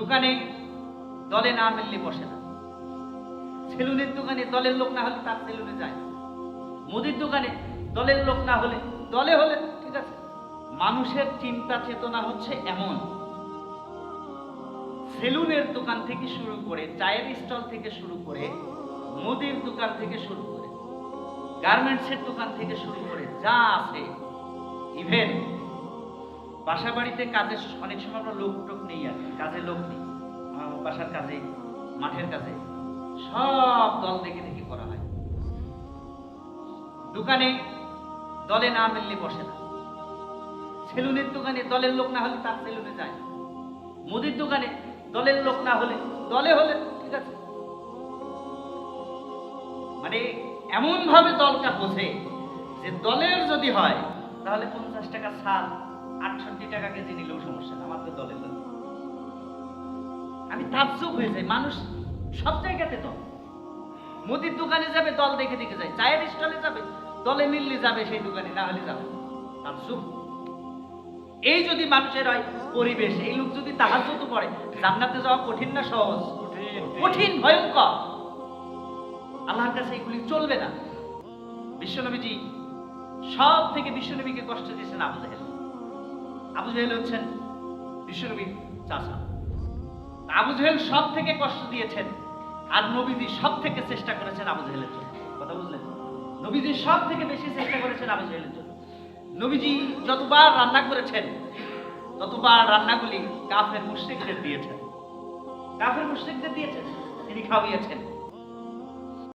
দোকানে দলে না মিললে বসে না, সেলুনের দোকানে দলের লোক না হলে তার সেলুনে যায় না, মুদির দোকানে দলের লোক না হলে দলে হলে ঠিক আছে। মানুষের চিন্তা চেতনা হচ্ছে এমন, সেলুনের দোকান থেকে শুরু করে, চায়ের স্টল থেকে শুরু করে, মুদির দোকান থেকে শুরু করে, গার্মেন্টসের দোকান থেকে শুরু করে যা আছে, ইভেন বাসা বাড়িতে কাজে অনেক সময় আমরা লোক টোক নেই, আর কাজে লোক নেই, আমার বাসার কাজে, মাঠের কাজে সব দল দেখে দেখে করা হয়। দোকানে দলে না মিললে বসে না, সেলুনের দোকানে দলের লোক না হলে তার সেলুনে যায় না, মুদির দোকানে দলের লোক না হলে দলে হলে ঠিক আছে। মানে এমন ভাবে দলটা বোঝে যে দলের যদি হয় তাহলে 50 টাকা ছাল 68 টাকা কেজি নিলেও সমস্যা না, আমার তো দলের লোক। আমি তাজ্জব হয়ে যাই, মানুষ সব জায়গাতে দল, মুদির দোকানে যাবে দল দেখে দেখে যায়, চায়ের স্টলে যাবে দলে মিললে যাবে সেই দোকানে, না হলে যাবে। তাজ্জব। এই যদি মানুষের হয় পরিবেশ, এই লোক যদি তাহাজ্জুদ পড়ে, জান্নাতে যাওয়া কঠিন না সহজ? কঠিন, ভয়ঙ্কর। আল্লাহর কাছে এগুলি চলবে না। বিশ্বনবীজি সব থেকে বিশ্বনবীকে কষ্ট দিয়েছেন আবু জেহেল। আবু জেহেল হচ্ছেন বিশ্বনবীর চাচা। আবু জেহেল সব থেকে কষ্ট দিয়েছেন, আর নবীজি সব থেকে চেষ্টা করেছেন আবু জেহেলের জন্য। কথা বুঝলেন? নবীজি সব থেকে বেশি চেষ্টা করেছেন আবু জেহেলের জন্য। নবীজি যতবার রান্না করেছেন ততবার রান্নাগুলি কাফের মুশরিকদের দিয়েছেন, কাফের মুশরিকদের দিয়েছেন, তিনি খাওয়িয়েছেন।